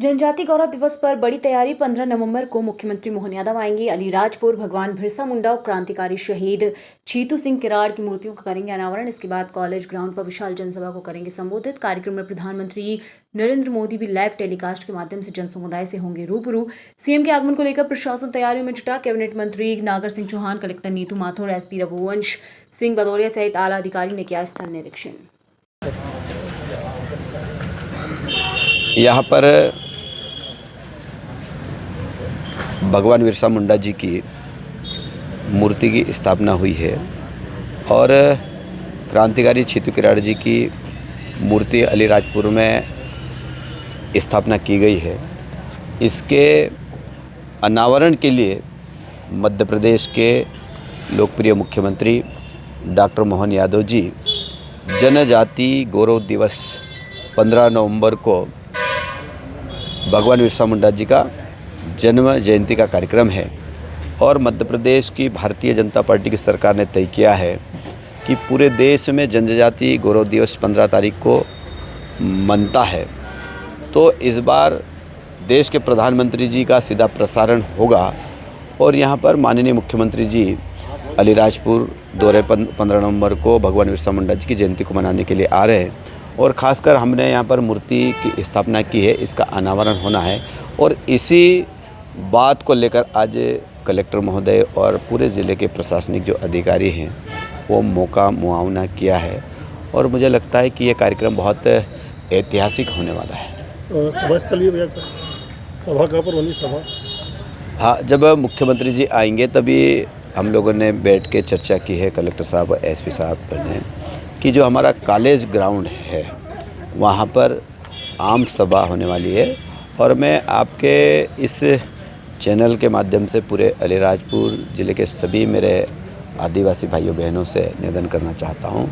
जनजाति गौरव दिवस पर बड़ी तैयारी। 15 नवंबर को मुख्यमंत्री मोहन यादव आएंगे अलीराजपुर। भगवान बिरसा मुंडा और क्रांतिकारी शहीद छीतू सिंह किराड़ की मूर्तियों का करेंगे अनावरण। इसके बाद कॉलेज ग्राउंड पर विशाल जनसभा को करेंगे संबोधित। कार्यक्रम में प्रधानमंत्री नरेंद्र मोदी भी लाइव टेलीकास्ट के माध्यम से जन समुदाय से होंगे रूबरू। सीएम के आगमन को लेकर प्रशासन तैयारियों में जुटा। कैबिनेट मंत्री नागर सिंह चौहान, कलेक्टर नीतू माथुर, एसपी रघुवंश सिंह भदौरिया सहित आला अधिकारी ने किया स्थल निरीक्षण। यहाँ पर भगवान बिरसा मुंडा जी की मूर्ति की स्थापना हुई है और क्रांतिकारी छीतू किराड़ जी की मूर्ति अलीराजपुर में स्थापना की गई है। इसके अनावरण के लिए मध्य प्रदेश के लोकप्रिय मुख्यमंत्री डॉक्टर मोहन यादव जी जनजाति गौरव दिवस 15 नवंबर को भगवान बिरसा मुंडा जी का जन्म जयंती का कार्यक्रम है और मध्य प्रदेश की भारतीय जनता पार्टी की सरकार ने तय किया है कि पूरे देश में जनजाति गौरव दिवस 15 तारीख को मनता है। तो इस बार देश के प्रधानमंत्री जी का सीधा प्रसारण होगा और यहाँ पर माननीय मुख्यमंत्री जी अलीराजपुर दौरे 15 नवंबर को भगवान बिरसा मुंडा जी की जयंती को मनाने के लिए आ रहे हैं और ख़ासकर हमने यहाँ पर मूर्ति की स्थापना की है, इसका अनावरण होना है और इसी बात को लेकर आज कलेक्टर महोदय और पूरे ज़िले के प्रशासनिक जो अधिकारी हैं वो मौका मुआवना किया है और मुझे लगता है कि ये कार्यक्रम बहुत ऐतिहासिक होने वाला है। सभा स्थल भी भैया, सभा कहाँ पर होनी सभा? हाँ, जब मुख्यमंत्री जी आएंगे तभी हम लोगों ने बैठ के चर्चा की है कलेक्टर साहब और एसपी साहब ने कि जो हमारा कॉलेज ग्राउंड है वहाँ पर आम सभा होने वाली है और मैं आपके इस चैनल के माध्यम से पूरे अलीराजपुर ज़िले के सभी मेरे आदिवासी भाइयों बहनों से निवेदन करना चाहता हूँ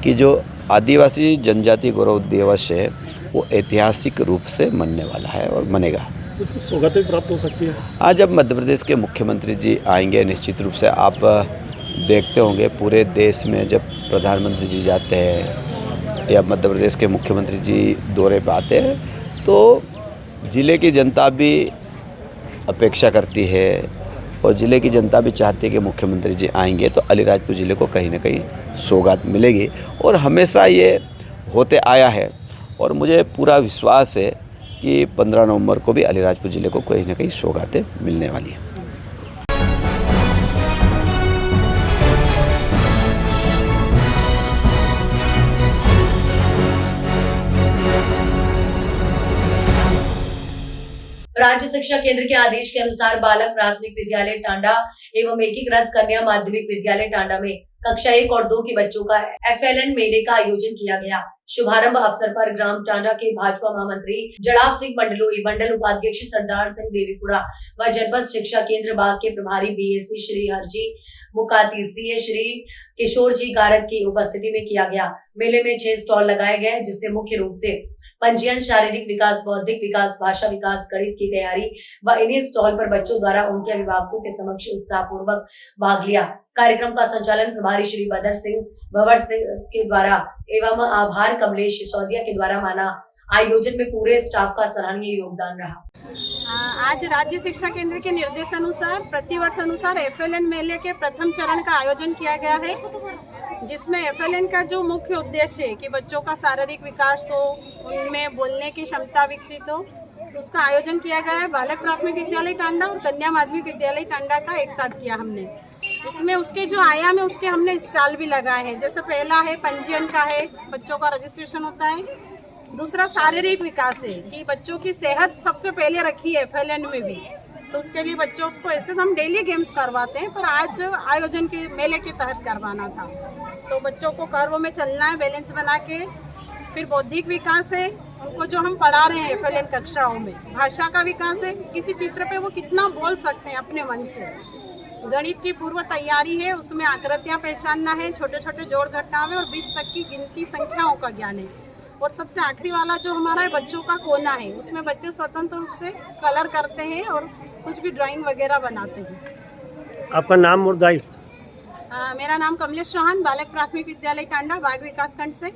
कि जो आदिवासी जनजाति गौरव दिवस है वो ऐतिहासिक रूप से मनने वाला है और मनेगा। कुछ सौगातें प्राप्त हो सकती है आज जब मध्य प्रदेश के मुख्यमंत्री जी आएंगे, निश्चित रूप से आप देखते होंगे पूरे देश में जब प्रधानमंत्री जी जाते हैं या मध्य प्रदेश के मुख्यमंत्री जी दौरे पर आते हैं तो ज़िले की जनता भी अपेक्षा करती है और ज़िले की जनता भी चाहती है कि मुख्यमंत्री जी आएंगे तो अलीराजपुर ज़िले को कहीं ना कहीं सौगात मिलेगी और हमेशा ये होते आया है और मुझे पूरा विश्वास है कि 15 नवंबर को भी अलीराजपुर ज़िले को कहीं ना कहीं सौगातें मिलने वाली हैं। राज्य शिक्षा केंद्र के आदेश के अनुसार बालक प्राथमिक विद्यालय टांडा एवं एकीकृत कन्या माध्यमिक विद्यालय टांडा में कक्षा 1 और 2 के बच्चों का FLN मेले का आयोजन किया गया। शुभारंभ अवसर पर ग्राम टांडा के भाजपा महामंत्री जड़ाव सिंह मंडलोई, मंडल उपाध्यक्ष सरदार सिंह देवीपुरा व जनपद शिक्षा केंद्र बाग के प्रभारी BSc श्री हरजी मुकाती, CA श्री किशोर जी कारत की उपस्थिति में किया गया। मेले में 6 स्टॉल लगाए गए जिससे मुख्य रूप से पंजीयन, शारीरिक विकास, बौद्धिक विकास, भाषा विकास, गणित की तैयारी व इन्हीं स्टॉल पर बच्चों द्वारा उनके अभिभावकों के समक्ष उत्साह पूर्वक भाग लिया। कार्यक्रम का संचालन प्रभारी श्री बदर सिंह भवर सिंह के द्वारा एवं आभार कमलेश सिसोदिया के द्वारा माना। आयोजन में पूरे स्टाफ का सराहनीय योगदान रहा। आज राज्य शिक्षा केंद्र के निर्देशानुसार प्रतिवर्ष अनुसार FLN मेले के प्रथम चरण का आयोजन किया गया है जिसमें FLN का जो मुख्य उद्देश्य है कि बच्चों का शारीरिक विकास हो, उनमें बोलने की क्षमता विकसित हो, उसका आयोजन किया गया है। बालक प्राथमिक विद्यालय टांडा और कन्या माध्यमिक विद्यालय टांडा का एक साथ किया हमने। उसमें उसके जो आयाम है उसके हमने स्टॉल भी लगाए हैं। जैसे पहला है पंजीयन का है, बच्चों का रजिस्ट्रेशन होता है। दूसरा शारीरिक विकास है कि बच्चों की सेहत सबसे पहले रखी है FLN में भी, तो उसके लिए बच्चों को ऐसे हम डेली गेम्स करवाते हैं पर आज आयोजन के मेले के तहत करवाना था। तो बच्चों को कर्व में चलना है बैलेंस बना के। फिर बौद्धिक विकास है, उनको जो हम पढ़ा रहे हैं FLN कक्षाओं में। भाषा का विकास है, किसी चित्र पे वो कितना बोल सकते हैं अपने मन से। गणित की पूर्व तैयारी है, उसमें आकृतियाँ पहचानना है, छोटे छोटे जोड़ घटाव है और 20 तक की गिनती संख्याओं का ज्ञान है। और सबसे आखिरी वाला जो हमारा है बच्चों का कोना है, उसमें बच्चे स्वतंत्र रूप से कलर करते हैं और कुछ भी ड्राइंग वगैरह बनाते हैं। आपका नाम और दायित्व? मेरा नाम कमलेश चौहान, बालक प्राथमिक विद्यालय टांडा, बाग विकास खंड से।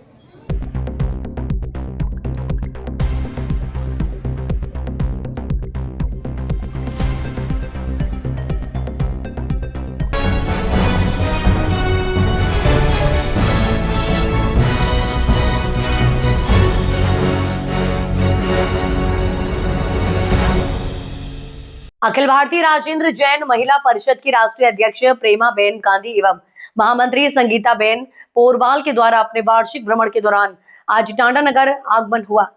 अखिल भारतीय राजेंद्र जैन महिला परिषद की राष्ट्रीय अध्यक्ष प्रेमा बेन गांधी एवं महामंत्री संगीता बेन पोरवाल के द्वारा अपने वार्षिक भ्रमण के दौरान आज टांडा नगर आगमन हुआ।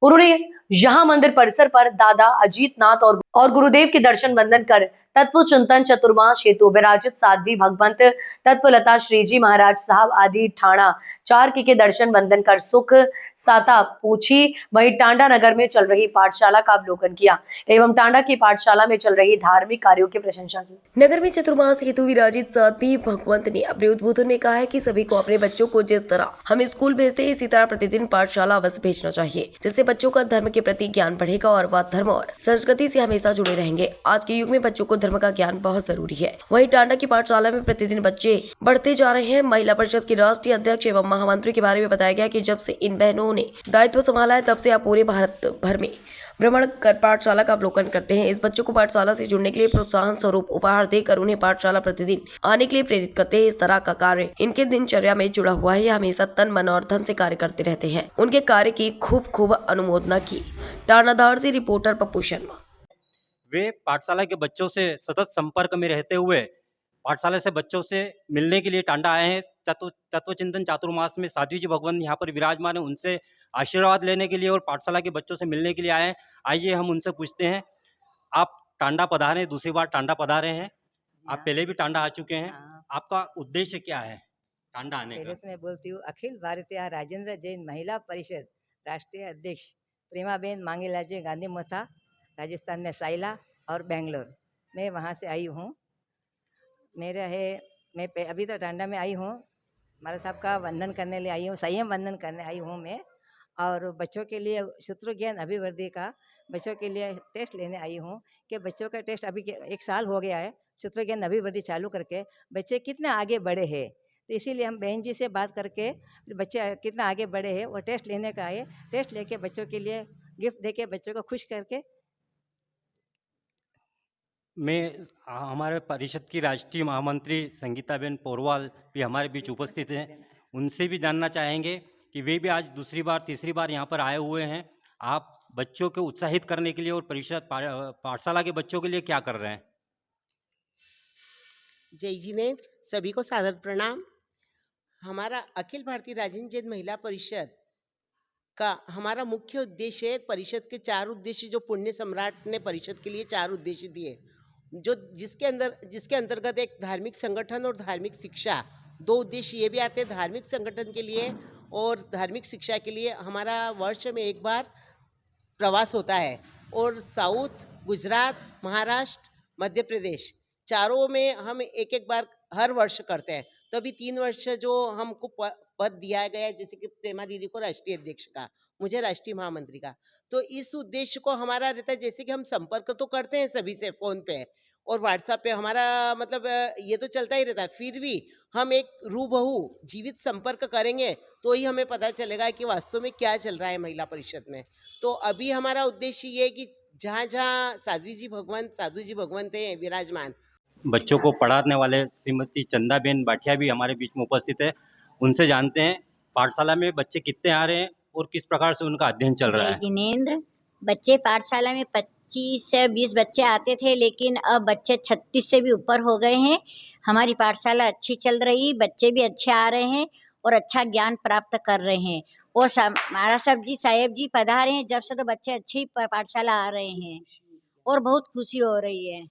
उन्होंने यहां मंदिर परिसर पर दादा अजीत नाथ और गुरुदेव के दर्शन वंदन कर तत्व चिंतन चतुर्मास हेतु विराजित साध्वी भगवंत तत्वलता श्रीजी महाराज साहब आदि ठाणा 4 के दर्शन वंदन कर सुख साता पूछी। वहीं टांडा नगर में चल रही पाठशाला का अवलोकन किया एवं टांडा की पाठशाला में चल रही धार्मिक कार्यों की प्रशंसा की। नगर में चतुर्मास हेतु विराजित साध्वी भगवंत ने अपने उद्बोधन में कहा है कि सभी को अपने बच्चों को जिस तरह हम स्कूल भेजते हैं इसी तरह प्रतिदिन पाठशाला अवश्य भेजना चाहिए, जिससे बच्चों का धर्म के प्रति ज्ञान बढ़ेगा और वह धर्म और संस्कृति से हमेशा जुड़े रहेंगे। आज के युग में बच्चों को धर्म का ज्ञान बहुत जरूरी है। वहीं टांडा की पाठशाला में प्रतिदिन बच्चे बढ़ते जा रहे हैं। महिला परिषद की राष्ट्रीय अध्यक्ष एवं महामंत्री के बारे में बताया गया कि जब से इन बहनों ने दायित्व संभाला है तब से आप पूरे भारत भर में भ्रमण कर पाठशाला का अवलोकन करते हैं। इस बच्चों को पाठशाला से जुड़ने के लिए प्रोत्साहन स्वरूप उपहार देकर उन्हें पाठशाला प्रतिदिन आने के लिए प्रेरित करते हैं। इस तरह का कार्य इनके दिनचर्या में जुड़ा हुआ है। हमेशा तन मन और धन से कार्य करते रहते हैं। उनके कार्य की खूब अनुमोदना की। टाणाधार से रिपोर्टर पप्पू शर्मा। वे पाठशाला के बच्चों से सतत संपर्क में रहते हुए पाठशाला से बच्चों से मिलने के लिए टांडा आए हैं। तत्व चिंतन चातुर्मास में साध्वी जी भगवान यहाँ पर विराजमान है, उनसे आशीर्वाद लेने के लिए और पाठशाला के बच्चों से मिलने के लिए आए हैं। आइए हम उनसे पूछते हैं, आप टांडा पधारे, दूसरी बार टांडा पधारे हैं, आप पहले भी टांडा आ चुके हैं, आपका उद्देश्य क्या है टांडा आने का? मैं बोलती हूँ अखिल भारतीय राजेंद्र जैन महिला परिषद राष्ट्रीय अध्यक्ष प्रेमा बेन मांगेलाल जी गांधी मथा, राजस्थान में साइला और बेंगलोर। मैं वहाँ से आई हूँ। मैं अभी तो टांडा में आई हूँ, महाराज साहब का वंदन करने लिए आई हूँ, संयम वंदन करने आई हूँ मैं। और बच्चों के लिए शत्रु ज्ञान अभिवृद्धि का बच्चों के लिए टेस्ट लेने आई हूँ कि बच्चों का टेस्ट अभी 1 साल हो गया है, शत्रु ज्ञान अभिवृद्धि चालू करके बच्चे कितने आगे बढ़े हैं। तो इसीलिए हम बहन जी से बात करके बच्चे कितना आगे बढ़े हैं वो टेस्ट लेने का आए। टेस्ट लेके बच्चों के लिए गिफ्ट देके बच्चों को खुश करके हमारे परिषद की राष्ट्रीय महामंत्री संगीता बेन पोरवाल भी हमारे बीच उपस्थित हैं। उनसे भी जानना चाहेंगे कि वे भी आज दूसरी बार तीसरी बार यहाँ पर आए हुए हैं। आप बच्चों को उत्साहित करने के लिए और परिषद पाठशाला के बच्चों के लिए क्या कर रहे हैं? जय जिनेन्द्र, सभी को सादर प्रणाम। हमारा अखिल भारतीय राजेंद्र जैन महिला परिषद का हमारा मुख्य उद्देश्य है, परिषद के 4 उद्देश्य जो पुण्य सम्राट ने परिषद के लिए 4 उद्देश्य दिए, जो जिसके अंतर्गत एक धार्मिक संगठन और धार्मिक शिक्षा, 2 उद्देश्य ये भी आते हैं। धार्मिक संगठन के लिए और धार्मिक शिक्षा के लिए हमारा वर्ष में 1 बार प्रवास होता है और साउथ, गुजरात, महाराष्ट्र, मध्य प्रदेश चारों में हम एक बार हर वर्ष करते हैं। तो अभी 3 वर्ष जो हमको पद दिया गया है, जैसे कि प्रेमा दीदी को राष्ट्रीय अध्यक्ष का, मुझे राष्ट्रीय महामंत्री का, तो इस उद्देश्य को हमारा रहता है, जैसे कि हम संपर्क तो करते हैं सभी से फ़ोन पे और व्हाट्सएप पे, हमारा मतलब ये तो चलता ही रहता है, फिर भी हम एक रूबहू जीवित संपर्क करेंगे तो ही हमें पता चलेगा कि वास्तव में क्या चल रहा है महिला परिषद में। तो अभी हमारा उद्देश्य ये है कि जहाँ जहाँ साध्वी जी भगवंत हैं विराजमान, बच्चों को पढ़ाने वाले श्रीमती चंदाबेन बाठिया भी हमारे बीच में उपस्थित है। उनसे जानते हैं पाठशाला में बच्चे कितने आ रहे हैं और किस प्रकार से उनका अध्ययन चल रहा है। जिनेंद्र, बच्चे पाठशाला में 25 से 20 बच्चे आते थे, लेकिन अब बच्चे 36 से भी ऊपर हो गए हैं। हमारी पाठशाला अच्छी चल रही, बच्चे भी अच्छे आ रहे हैं और अच्छा ज्ञान प्राप्त कर रहे हैं। और महाराज साहेब जी पधारे हैं जब से, तो बच्चे अच्छे ही पाठशाला आ रहे हैं और बहुत खुशी हो रही है।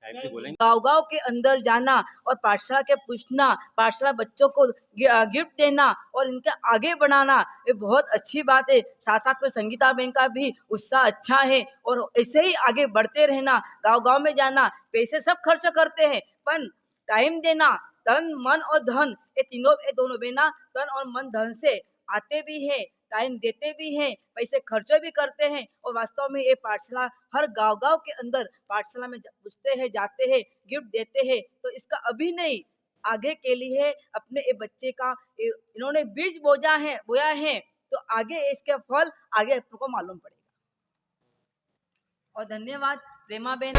गाँव के अंदर जाना और पाठशाला के पूछना, पाठशाला बच्चों को गिफ्ट देना और इनके आगे बढ़ाना, ये बहुत अच्छी बात है। साथ साथ में संगीता बहन का भी उत्साह अच्छा है और ऐसे ही आगे बढ़ते रहना। गांव में जाना, पैसे सब खर्च करते हैं पर टाइम देना, तन मन और धन, ये दोनों बहना तन और मन धन से आते भी है, टाइम देते भी हैं, पैसे खर्च भी करते हैं। और वास्तव में ये पाठशाला हर गांव के अंदर पाठशाला में पूछते हैं, जाते हैं, गिफ्ट देते हैं। तो इसका अभी नहीं, आगे के लिए अपने ये बच्चे का इन्होंने बीज बोया है तो आगे इसके फल आगे आपको मालूम पड़ेगा। और धन्यवाद प्रेमा बेन।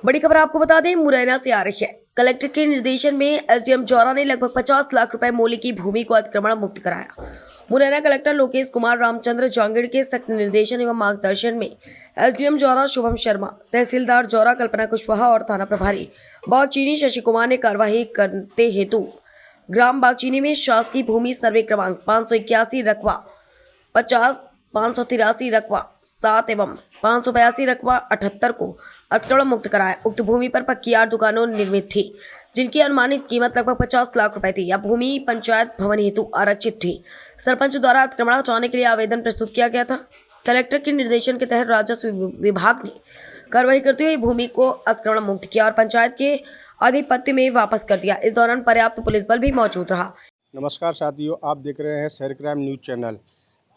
बड़ी खबर आपको बता दें, मुरैना से आ रही है। कलेक्टर के निर्देशन में एसडीएम जौरा ने लगभग 50 लाख रुपए मूल्य की भूमि को अतिक्रमण मुक्त कराया। मुरैना कलेक्टर लोकेश कुमार रामचंद्र जांगीड़ के सख्त निर्देशन एवं मार्गदर्शन में एसडीएम जौरा शुभम शर्मा, तहसीलदार जौरा कल्पना कुशवाहा और थाना प्रभारी बागचीनी शशि कुमार ने कार्यवाही करते हेतु ग्राम बागचीनी में शासकीय भूमि सर्वे क्रमांक 581 रकबा 50, 583 रकबा 7 एवं 582 रकबा 78 को अतिक्रमण मुक्त कराया। उक्त भूमि पर पक्की 8 दुकानों निर्मित थी, जिनकी अनुमानित कीमत लगभग 50 लाख रुपए थी। यह भूमि पंचायत भवन हेतु आरक्षित थी। सरपंच द्वारा अतिक्रमण हटाने के लिए आवेदन प्रस्तुत किया गया था। कलेक्टर के निर्देशन के तहत राजस्व विभाग ने कार्रवाई करते हुए भूमि को अतिक्रमण मुक्त किया और पंचायत के आधिपत्य में वापस कर दिया। इस दौरान पर्याप्त पुलिस बल भी मौजूद रहा। नमस्कार साथियों, आप देख रहे हैं शहर क्राइम न्यूज़ चैनल।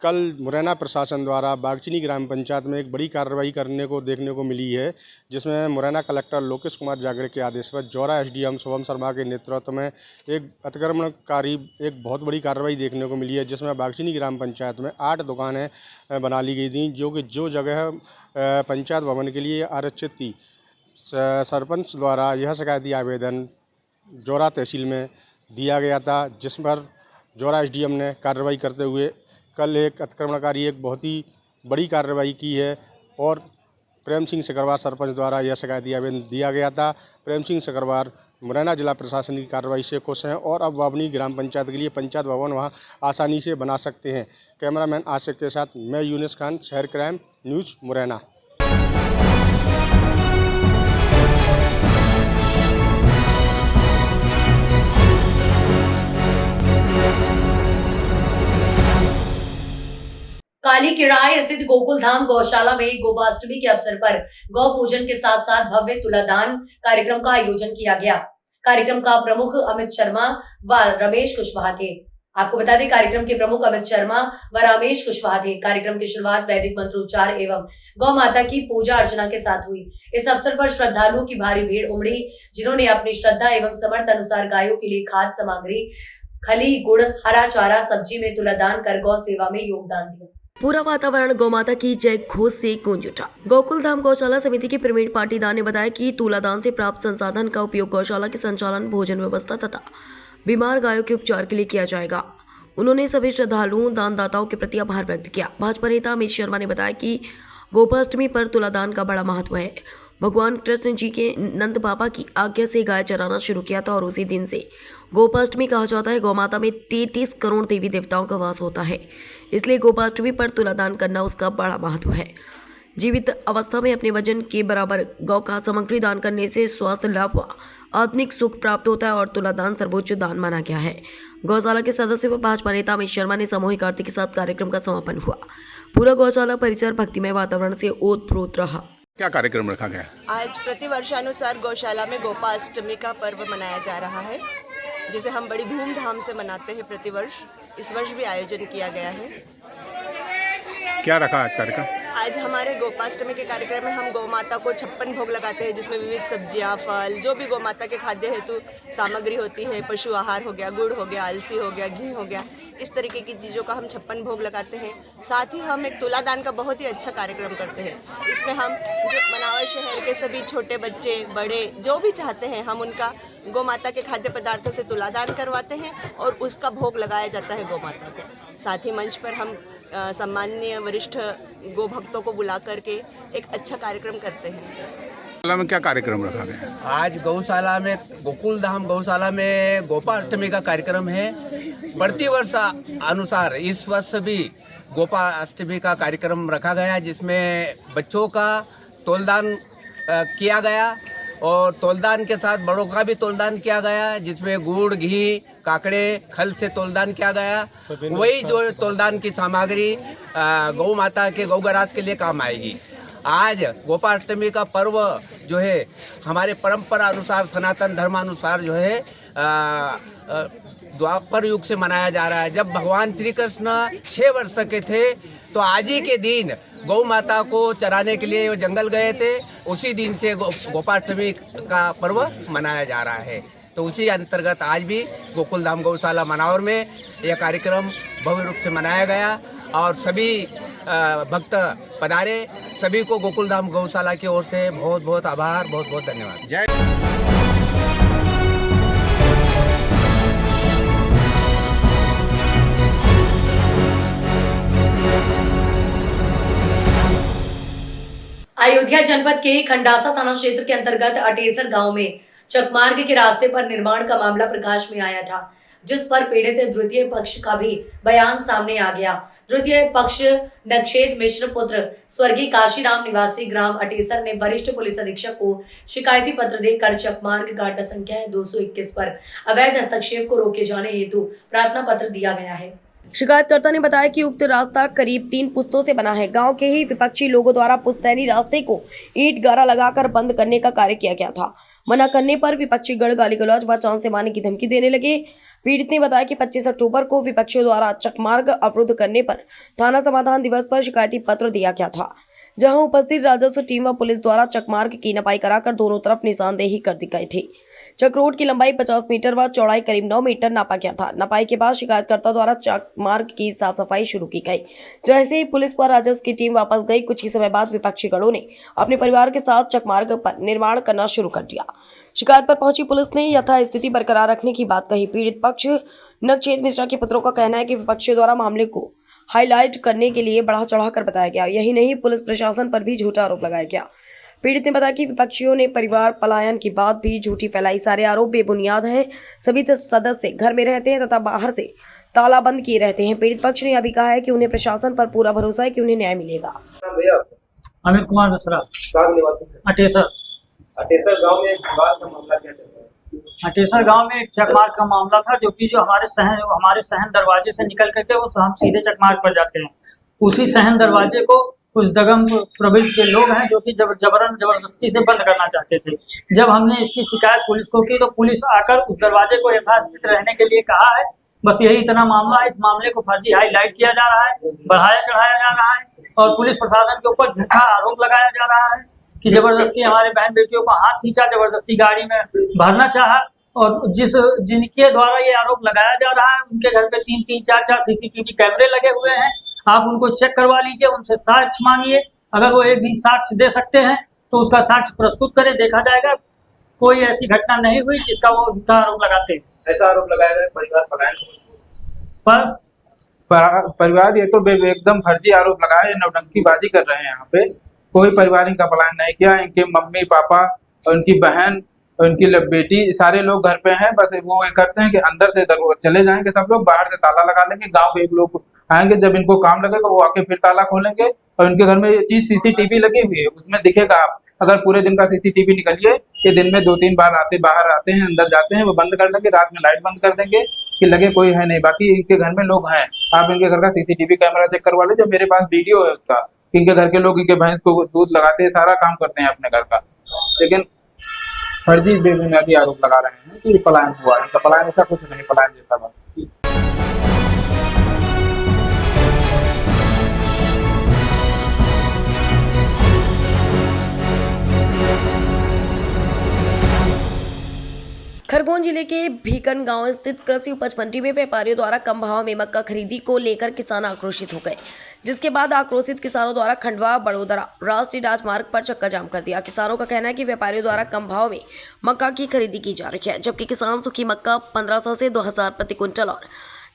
कल मुरैना प्रशासन द्वारा बागचीनी ग्राम पंचायत में एक बड़ी कार्रवाई करने को देखने को मिली है, जिसमें मुरैना कलेक्टर लोकेश कुमार जांगीड़ के आदेश पर जौरा एसडीएम शुभम शर्मा के नेतृत्व में एक अतिक्रमणकारी एक बहुत बड़ी कार्रवाई देखने को मिली है, जिसमें बागचीनी ग्राम पंचायत में 8 दुकानें बना ली गई थी, जो जगह पंचायत भवन के लिए आरक्षित थी। सरपंच द्वारा यह शिकायती आवेदन जौरा तहसील में दिया गया था, जिस पर जौरा एसडीएम ने कार्रवाई करते हुए कल एक अतिक्रमणकारी एक बहुत ही बड़ी कार्रवाई की है और प्रेम सिंह सकरवार सरपंच द्वारा यह शिकायती आवेदन दिया गया था। प्रेम सिंह सकरवार मुरैना जिला प्रशासन की कार्रवाई से खुश हैं और अब वह अपनी ग्राम पंचायत के लिए पंचायत भवन वहां आसानी से बना सकते हैं। कैमरामैन आशिक के साथ मैं यूनिस खान, शहर क्राइम न्यूज़ मुरैना। काली किराए स्थित गोकुल धाम गौशाला में गोपाष्टमी के अवसर पर गौ पूजन के साथ साथ भव्य तुलादान कार्यक्रम का आयोजन किया गया। कार्यक्रम का प्रमुख अमित शर्मा व रमेश कुशवाहा थे। आपको बता दें, कार्यक्रम के प्रमुख अमित शर्मा व रमेश कुशवाहा थे। कार्यक्रम की शुरुआत वैदिक मंत्रोच्चार एवं गौ माता की पूजा अर्चना के साथ हुई। इस अवसर पर श्रद्धालुओं की भारी भीड़ उमड़ी, जिन्होंने अपनी श्रद्धा एवं समर्थ अनुसार गायों के लिए खाद्य सामग्री, खली, गुड़, हरा चारा, सब्जी में तुलादान कर गौ सेवा में योगदान दिया। पूरा वातावरण गौ माता की जय घोष से गूंज उठा। गोकुल धाम गौशाला समिति के प्रवीण पाटीदार ने बताया कि तुलादान से प्राप्त संसाधन का उपयोग गौशाला के संचालन, भोजन व्यवस्था तथा बीमार गायों के उपचार के लिए किया जाएगा। उन्होंने सभी श्रद्धालुओं, दानदाताओं के प्रति आभार व्यक्त किया। भाजपा नेता अमित शर्मा ने बताया कि गोपाष्टमी पर तुलादान का बड़ा महत्व है। भगवान कृष्ण जी के नंद बाबा की आज्ञा से गाय चराना शुरू किया था और उसी दिन से गोपाष्टमी कहा जाता है। गौ माता में 33 करोड़ देवी देवताओं का वास होता है, इसलिए गोपाष्टमी पर तुलादान करना उसका बड़ा महत्व है। जीवित अवस्था में अपने वजन के बराबर गौ का सामग्री दान करने से स्वास्थ्य लाभ व आत्मिक सुख प्राप्त होता है और तुलादान सर्वोच्च दान माना गया है। गौशाला के सदस्य व भाजपा नेता अमित शर्मा ने सामूहिक आरती के साथ कार्यक्रम का समापन हुआ। पूरा गौशाला परिसर भक्तिमय वातावरण से ओतप्रोत रहा। क्या कार्यक्रम रखा गया? आज प्रतिवर्षानुसार गौशाला में गोपाष्टमी का पर्व मनाया जा रहा है, जिसे हम बड़ी धूमधाम से मनाते हैं प्रतिवर्ष। इस वर्ष भी आयोजन किया गया है। क्या रखा आज कार्यक्रम? आज हमारे गोपाष्टमी के कार्यक्रम में हम गौ माता को 56 भोग लगाते हैं, जिसमें विविध सब्जियां, फल, जो भी गौ माता के खाद्य हेतु सामग्री होती है, पशु आहार हो गया, गुड़ हो गया, अलसी हो गया, घी हो गया, इस तरीके की चीज़ों का हम 56 भोग लगाते हैं। साथ ही हम एक तुलादान का बहुत ही अच्छा कार्यक्रम करते हैं। इसमें हम जो मनावर शहर के सभी छोटे बच्चे, बड़े जो भी चाहते हैं, हम उनका गौ माता के खाद्य पदार्थों से तुलादान करवाते हैं और उसका भोग लगाया जाता है गौ माता को। साथ ही मंच पर हम सम्माननीय वरिष्ठ गो भक्तों को बुला करके एक अच्छा कार्यक्रम करते हैं। गौशाला में क्या कार्यक्रम रखा गया? आज गौशाला में, गोकुल धाम गौशाला में गोपाष्टमी का कार्यक्रम है। प्रतिवर्ष अनुसार इस वर्ष भी गोपाष्टमी का कार्यक्रम रखा गया, जिसमें बच्चों का तोलदान किया गया और तोलदान के साथ बड़ों का भी तोलदान किया गया, जिसमें गुड़, घी, काकड़े, खल से तोलदान किया गया। वही जो तोलदान की सामग्री गौ माता के गौगराज के लिए काम आएगी। आज गोपाष्टमी का पर्व जो है हमारे परंपरा अनुसार, सनातन धर्मानुसार जो है द्वापर युग से मनाया जा रहा है। जब भगवान श्री कृष्ण 6 वर्ष के थे तो आज ही के दिन गौ माता को चराने के लिए वो जंगल गए थे। उसी दिन से गोपाष्टमी का पर्व मनाया जा रहा है। तो उसी अंतर्गत आज भी गोकुल धाम गौशाला मनावर में यह कार्यक्रम भव्य रूप से मनाया गया और सभी भक्त पधारे। सभी को गोकुल धाम गौशाला की ओर से बहुत बहुत आभार, बहुत बहुत धन्यवाद। जय अयोध्या जनपद के खंडासा थाना क्षेत्र के अंतर्गत अटेसर गांव में चकमार्ग के रास्ते पर निर्माण का मामला प्रकाश में आया था, जिस पर पीड़ित द्वितीय पक्ष का भी बयान सामने आ गया। द्वितीय पक्ष नक्षेद मिश्र पुत्र स्वर्गीय काशीराम निवासी ग्राम अटेसर ने वरिष्ठ पुलिस अधीक्षक को शिकायती पत्र देकर चकमार्ग गाटा संख्या 221 पर अवैध हस्तक्षेप को रोके जाने हेतु प्रार्थना पत्र दिया गया है। शिकायतकर्ता ने बताया कि उक्त रास्ता करीब 3 पुस्तों से बना है। गांव के ही विपक्षी लोगों द्वारा पुश्तैनी रास्ते को ईंट गारा लगाकर बंद करने का कार्य किया गया था। मना करने पर विपक्षी गण गाली गलौज व जान से मारने की धमकी देने लगे। पीड़ित ने बताया कि 25 अक्टूबर को विपक्षियों द्वारा चकमार्ग अवरुद्ध करने पर थाना समाधान दिवस पर शिकायती पत्र दिया गया था, जहां उपस्थित राजस्व टीम व पुलिस द्वारा चकमार्ग की नपाई कराकर दोनों तरफ निशानदेही कर दी गई थी। चक रोड की लंबाई 50 मीटर व चौड़ाई करीब 9 मीटर नापा गया था। नपाई के बाद शिकायतकर्ता द्वारा चकमार्ग की साफ सफाई शुरू की गई। जैसे ही पुलिस व राजस्व की टीम वापस गई, कुछ ही समय बाद विपक्षी गणों ने अपने परिवार के साथ चकमार्ग पर निर्माण करना शुरू कर दिया। शिकायत पर पहुंची पुलिस ने यथास्थिति बरकरार रखने की बात कही। पीड़ित पक्ष नक्षेद मिश्रा के पुत्रों का कहना है कि विपक्षियों द्वारा मामले को हाईलाइट करने के लिए बढ़ा चढ़ाकर बताया गया। यही नहीं, पुलिस प्रशासन पर भी झूठा आरोप लगाया गया। पीड़ित ने बताया कि विपक्षियों ने परिवार पलायन की बात भी झूठी फैलाई। सारे आरोप बेबुनियाद हैं। सभी सदस्य घर में रहते हैं तथा बाहर से ताला बंद किए रहते हैं। पीड़ित पक्ष ने अभी कहा है कि उन्हें प्रशासन पर पूरा भरोसा है कि उन्हें न्याय मिलेगा। अमित कुमार मिश्रा, अटेसर गांव में विवाद का मामला क्या चल रहा है? अटेसर गांव में एक चकमार्ग का मामला था, जो कि हमारे सहन दरवाजे से निकल करके वो हम सीधे चकमार्ग पर जाते हैं। उसी सहन दरवाजे को कुछ दगम प्रवृत्ति के लोग हैं जो कि जबरदस्ती से बंद करना चाहते थे। जब हमने इसकी शिकायत पुलिस को की तो पुलिस आकर उस दरवाजे को यथास्थित रहने के लिए कहा है। बस यही इतना मामला है। इस मामले को फर्जी हाईलाइट किया जा रहा है, बढ़ाया चढ़ाया जा रहा है और पुलिस प्रशासन के ऊपर झूठा आरोप लगाया जा रहा है कि जबरदस्ती हमारे बहन बेटियों को हाथ खींचा, जबरदस्ती गाड़ी में भरना चाहा। और जिनके द्वारा ये आरोप लगाया जा रहा है उनके घर पे 3-3, 4-4 सीसीटीवी कैमरे लगे हुए हैं। आप उनको चेक करवा लीजिए, उनसे साक्ष्य मांगिए। अगर वो एक भी साक्ष्य दे सकते हैं तो उसका साक्ष्य प्रस्तुत करें, देखा जाएगा। कोई ऐसी घटना नहीं हुई जिसका वो झूठा आरोप लगाते हैं। ऐसा आरोप लगाया गया परिवार पलायन पर परिवार ये तो एकदम फर्जी आरोप लगाए, नौटंकीबाजी कर रहे हैं। यहाँ पे कोई परिवार इनका पलायन नहीं किया। इनके मम्मी पापा और उनकी बहन और उनकी बेटी सारे लोग घर पे हैं। बस वो करते हैं कि अंदर से चले जाएंगे सब लोग, बाहर से ताला लगा लेंगे। गांव के एक लोग आएंगे, जब इनको काम लगेगा वो आके फिर ताला खोलेंगे। और उनके घर में ये चीज सीसीटीवी लगी हुई है, उसमें दिखेगा। आप अगर पूरे दिन का सीसीटीवी निकालिए, ये दिन में 2-3 बार बाहर आते हैं, अंदर जाते हैं, वो बंद कर देंगे। रात में लाइट बंद कर देंगे कि लगे कोई है नहीं। बाकी इनके घर में लोग हैं। आप इनके घर का सीसीटीवी कैमरा चेक करवा लीजिए। मेरे पास वीडियो है उसका। इनके घर के लोग इनके भैंस को दूध लगाते हैं, सारा काम करते हैं अपने घर का, लेकिन फर्जी बेबुनियादी आरोप लगा रहे हैं कि पलायन हुआ। इनका पलायन ऐसा कुछ नहीं, पलायन जैसा बात। खरगोन जिले के भीकन गांव स्थित कृषि उपज मंडी में व्यापारियों द्वारा कम भाव में मक्का खरीदी को लेकर किसान आक्रोशित हो गए, जिसके बाद आक्रोशित किसानों द्वारा खंडवा बड़ोदरा राष्ट्रीय राजमार्ग पर चक्का जाम कर दिया। किसानों का कहना है कि व्यापारियों द्वारा कम भाव में मक्का की खरीदी की जा रही है, जबकि किसान सूखी मक्का 1500 से 2000 प्रति क्विंटल और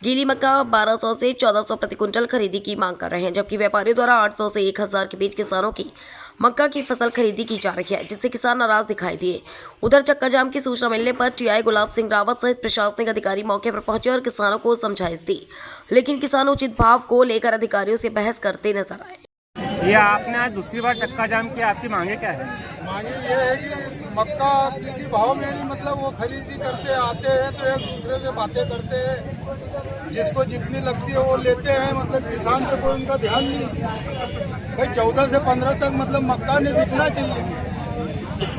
गीली मक्का 1200 से 1400 प्रति क्विंटल खरीदी की मांग कर रहे हैं, जबकि व्यापारियों द्वारा 800 से 1000 के बीच किसानों की मक्का की फसल खरीदी की जा रही है, जिससे किसान नाराज दिखाई दिए। उधर चक्का जाम की सूचना मिलने पर टीआई गुलाब सिंह रावत सहित प्रशासनिक अधिकारी मौके पर पहुंचे और किसानों को समझाइश दी, लेकिन किसान उचित भाव को लेकर अधिकारियों से बहस करते नजर आए। ये आपने आज दूसरी बार चक्का जाम किया, आपकी मांगे क्या है? मांगे ये है कि मक्का किसी भाव में नहीं, मतलब वो खरीदी करते आते हैं तो एक दूसरे से बातें करते हैं, जिसको जितनी लगती है वो लेते हैं। मतलब किसान पे कोई उनका ध्यान नहीं। भाई 14 से 15 तक मतलब मक्का नहीं बिकना चाहिए।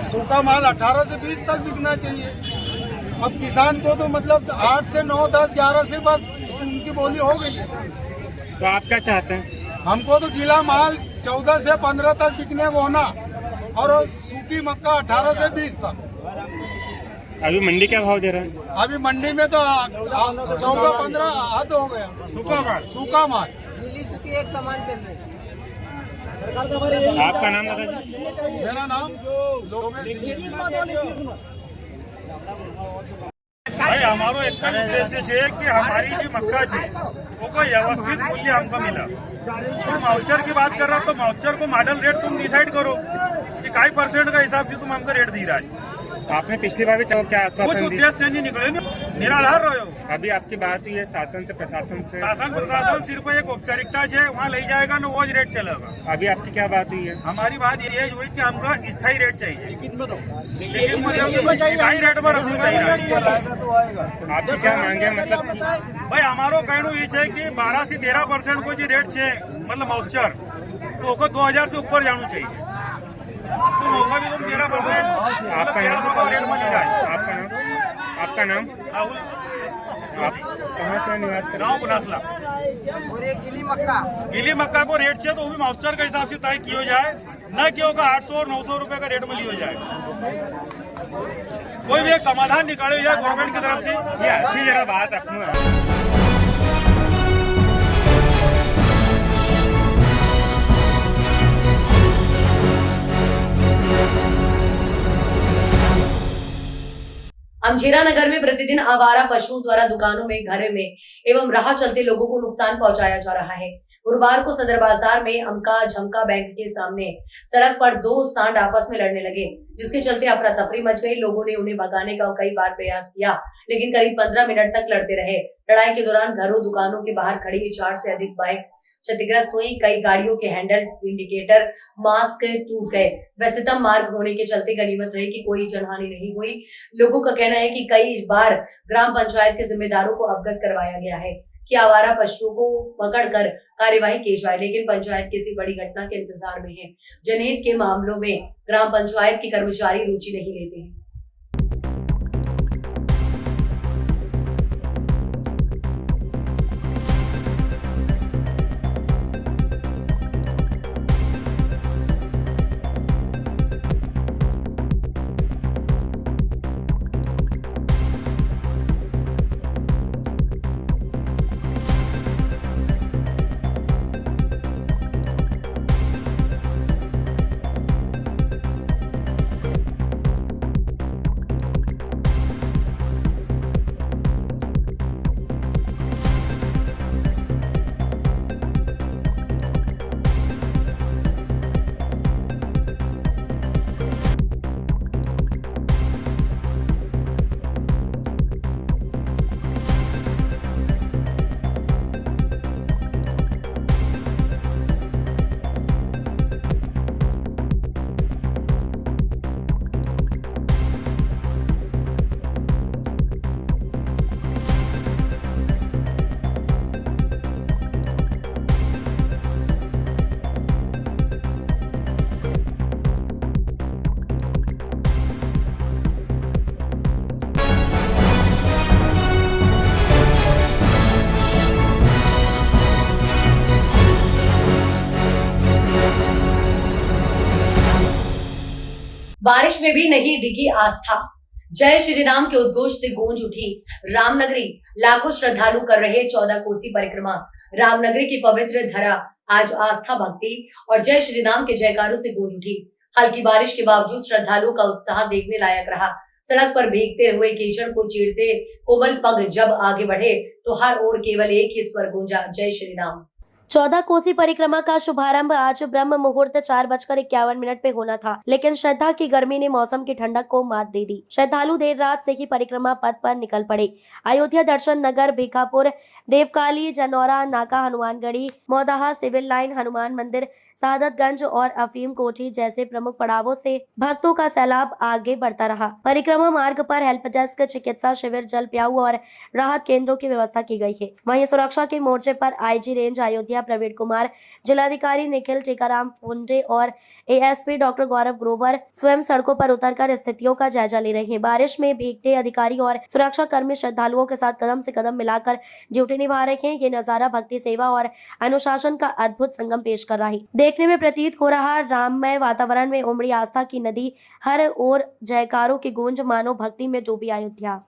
सूखा माल 18 से 20 तक बिकना चाहिए। अब किसान को तो मतलब 8 से 9, 10, 11 से बस उनकी बोली हो गई है। तो आप क्या चाहते हैं? हमको तो गीला माल 14 से 15 तक बिकने को होना और सूखी मक्का 18 से 20 तक। अभी मंडी क्या भाव दे रहे हैं? अभी मंडी में तो 14-15 हद हो गया। सूखा माल गीली सूखी एक समान चल रही है। आपका नाम दादाजी? मेरा नाम लोमेश सिंह। भाई हमारो एक उद्देश्य है कि हमारी जो मक्का है वो कोई व्यवस्थित मूल्य हमको मिला। तुम माउचर की बात कर रहा तो माउचर को मॉडल रेट तुम डिसाइड करो। इकाई % का हिसाब से तुम हमको रेट दी रहा है। आपने पिछली बार भी क्या कुछ आश्वासन दिया? उद्देश्य से नहीं निकले ना, निराधार रहे हो। अभी आपकी बात हुई है शासन से, प्रशासन से। शासन प्रशासन सिर्फ एक औपचारिकता से वहाँ ले जाएगा ना, वो रेट चलेगा। अभी आपकी क्या बात हुई है? हमारी बात ये हुई कि हमको स्थायी रेट चाहिए, लेकिन मतलब इकाई रेट में रखना चाहिए। आपकी क्या मांगे? मतलब भाई हमारो कहना ये है कि 12 से 13% को जो रेट है, मतलब मॉइस्चर तो 2000 से ऊपर जाना चाहिए। तो मौका भी तुम 13%, आपका 1300 का रेट में ले रहा है। आपका नाम? राहुल जोशी। कहाँ से निवास कर? गाँव बुलासला। और एक गीली मक्का को रेट चाहिए तो वो भी मॉइस्चर के हिसाब से तय किया जाए, न कि होगा 800 और 900 रुपए का रेट में लिया जाए। कोई भी एक समाधान निकाले जाए गवर्नमेंट की तरफ से। ये ऐसी जगह बात अपनी अमझेरा नगर में प्रतिदिन आवारा पशुओं द्वारा दुकानों में, घरों में एवं राह चलते लोगों को नुकसान पहुंचाया जा रहा है। गुरुवार को सदर बाजार में अमका झमका बैंक के सामने सड़क पर 2 सांड आपस में लड़ने लगे, जिसके चलते अफरा तफरी मच गई। लोगों ने उन्हें भगाने का कई बार प्रयास किया, लेकिन करीब 15 मिनट तक लड़ते रहे। लड़ाई के दौरान घरों, दुकानों के बाहर खड़ी 4 से अधिक बाइक क्षतिग्रस्त हुई। कई गाड़ियों के हैंडल, इंडिकेटर, मास्क टूट गए। व्यस्ततम मार्ग होने के चलते गनीमत रही कि कोई जनहानि नहीं हुई। लोगों का कहना है कि कई बार ग्राम पंचायत के जिम्मेदारों को अवगत करवाया गया है कि आवारा पशुओं को पकड़कर कार्यवाही की जाए, लेकिन पंचायत किसी बड़ी घटना के इंतजार में है। जनहित के मामलों में ग्राम पंचायत के कर्मचारी रुचि नहीं लेते हैं। बारिश में भी नहीं डिगी आस्था। जय श्री राम के उद्घोष से गूंज उठी रामनगरी। लाखों श्रद्धालु कर रहे 14 कोसी परिक्रमा। रामनगरी की पवित्र धरा आज आस्था, भक्ति और जय श्री राम के जयकारों से गूंज उठी। हल्की बारिश के बावजूद श्रद्धालुओं का उत्साह देखने लायक रहा। सड़क पर भीगते हुए कीचड़ को चीरते कोमल पग जब आगे बढ़े तो हर ओर केवल एक ही स्वर गूंजा, जय श्री राम। 14 कोसी परिक्रमा का शुभारंभ आज ब्रह्म मुहूर्त 4:51 पे होना था, लेकिन श्रद्धा की गर्मी ने मौसम की ठंडक को मात दे दी। श्रद्धालु देर रात से ही परिक्रमा पथ पर निकल पड़े। अयोध्या दर्शन नगर, भीखापुर, देवकाली, जनौरा, नाका, हनुमानगढ़ी, मौदाहा, सिविल लाइन, हनुमान मंदिर, सादतगंज और अफीम कोठी जैसे प्रमुख पड़ावों से भक्तों का सैलाब आगे बढ़ता रहा। परिक्रमा मार्ग पर हेल्प डेस्क, चिकित्सा शिविर, जल प्याऊ और राहत केंद्रों की व्यवस्था की गई है। वहीं सुरक्षा के मोर्चे पर आईजी रेंज अयोध्या प्रवीण कुमार, जिलाधिकारी निखिल टीकाराम फुंडे और एएसपी डॉक्टर गौरव ग्रोवर स्वयं सड़कों पर उतरकर स्थितियों का जायजा ले रहे हैं। बारिश में भीगते अधिकारी और सुरक्षा कर्मी श्रद्धालुओं के साथ कदम से कदम मिलाकर ड्यूटी निभा रहे हैं। ये नजारा भक्ति, सेवा और अनुशासन का अद्भुत संगम पेश कर रहा है। देखने में प्रतीत हो रहा राममय वातावरण में उमड़ी आस्था की नदी, हर ओर जयकारों की गूंज, मानो भक्ति में डूबी अयोध्या।